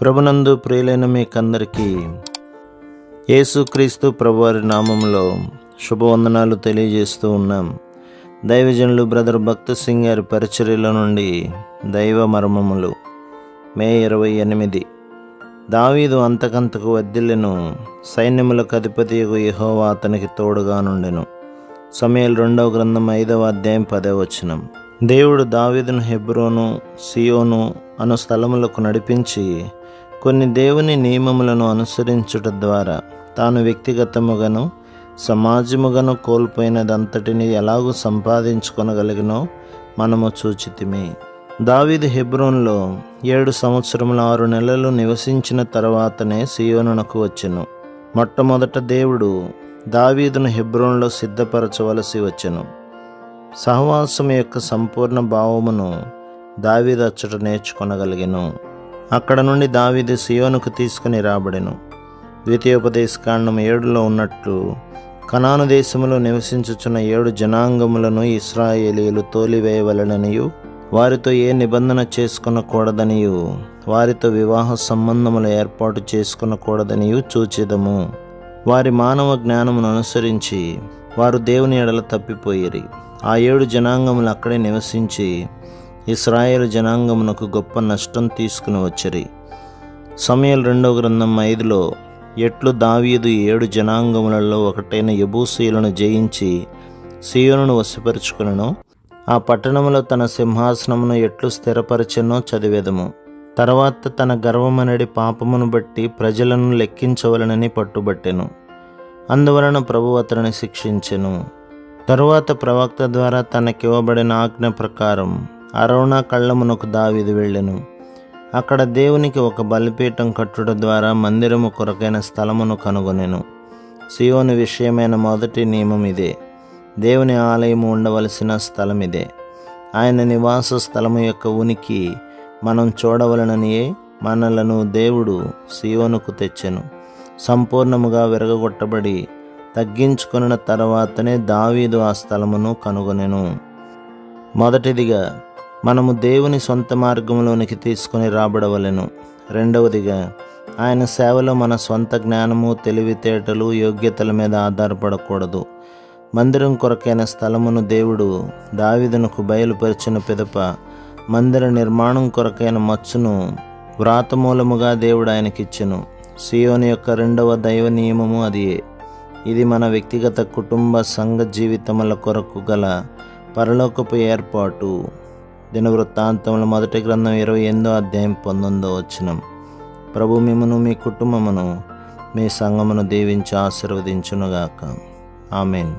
ప్రభునందు ప్రియులైన మీకందరికీ యేసుక్రీస్తు ప్రభువారి నామంలో శుభవందనాలు తెలియజేస్తూ ఉన్నాం. దైవజనులు బ్రదర్ భక్త సింగ్ గారి పరిచర్యల నుండి దైవ మర్మములు. మే 28. దావీదు అంతకంతకు వర్ధిల్లెను, సైన్యములకు అధిపతియగు యెహోవా అతనికి తోడుగా నుండెను. సమూయేలు 2వ గ్రంథం 5వ అధ్యాయం 10వ వచనం. దేవుడు దావీదును హెబ్రోను, సియోను అను స్థలములకు నడిపించి కొన్ని దేవుని నియమములను అనుసరించుట ద్వారా తాను వ్యక్తిగతముగాను సమాజముగాను కోల్పోయినదంతటిని ఎలాగూ సంపాదించుకొనగలిగినో మనము చూచితిమి. దావీదు హెబ్రోన్లో 7 సంవత్సరముల 6 నెలలు నివసించిన తర్వాతనే సియోనునకు వచ్చెను. మొట్టమొదట దేవుడు దావీదును హెబ్రోన్లో సిద్ధపరచవలసి వచ్చెను. సహవాసం యొక్క సంపూర్ణ భావమును దావీదు అచ్చట నేర్చుకొనగలిగెను. అక్కడ నుండి దావీదు సియోనుకు తీసుకుని రాబడెను. ద్వితీయోపదేశకాండం 7లో ఉన్నట్లు కనాను దేశములో నివసించుచున్న 7 జనాంగములను ఇశ్రాయేలీయులు తోలివేయవలెననియు, వారితో ఏ నిబంధన చేసుకొనకూడదనియు, వారితో వివాహ సంబంధములు ఏర్పాటు చేసుకొనకూడదనియు చూచెదము. వారి మానవ జ్ఞానమును అనుసరించి వారు దేవుని ఎడల తప్పిపోయిరి. ఆ 7 జనాంగములు అక్కడే నివసించి ఇశ్రాయేలు జనాంగమునకు గొప్ప నష్టం తీసుకుని వచ్చిరి. సమూయేలు 2వ గ్రంథం 5లో ఎట్లు దావీదు 7 జనాంగములలో ఒకటైన యెబూసీయులను జయించి సియోనును వశపరుచుకొనెనో, ఆ పట్టణములో తన సింహాసనమును ఎట్లు స్థిరపరచెనో చదివెదము. తర్వాత తన గర్వమనడి పాపమును బట్టి ప్రజలను లెక్కించవలనని పట్టుబట్టెను. అందువలన ప్రభువు అతనిని శిక్షించెను. తరువాత ప్రవక్త ద్వారా తనకివ్వబడిన ఆజ్ఞ ప్రకారం అరౌనా కళ్ళమునకు దావీదు వెళ్ళెను. అక్కడ దేవునికి ఒక బలిపీఠం కట్టుట ద్వారా మందిరము కొరకైన స్థలమును కనుగొనెను. సియోను విషయమైన మొదటి నియమం ఇదే. దేవుని ఆలయము ఉండవలసిన స్థలం ఇదే. ఆయన నివాస స్థలము యొక్క ఉనికి మనం చూడవలననియే మనలను దేవుడు సియోనుకు తెచ్చెను. సంపూర్ణముగా విరగగొట్టబడి తగ్గించుకొనిన తర్వాతనే దావీదు ఆ స్థలమును కనుగొనెను. మొదటిదిగా మనము దేవుని సొంత మార్గంలోనికి తీసుకుని రాబడవలెను. రెండవదిగా ఆయన సేవలో మన సొంత జ్ఞానము, తెలివితేటలు, యోగ్యతల మీద ఆధారపడకూడదు. మందిరం కొరకైన స్థలమును దేవుడు దావీదునకు బయలుపరిచిన పిదప మందిర నిర్మాణం కొరకైన మచ్చును వ్రాతమూలముగా దేవుడు ఆయనకిచ్చెను. సియోను యొక్క 2వ దైవ నియమము అదియే. ఇది మన వ్యక్తిగత కుటుంబ సంఘ జీవితముల కొరకు గల పరలోకపు ఏర్పాటు. దినవృత్తాంతముల 1వ గ్రంథం 28వ అధ్యాయం 19వ వచనం. ప్రభు మిమ్మును, మీ కుటుంబమును, మీ సంఘమును దీవించి ఆశీర్వదించునుగాక. ఆమేన్.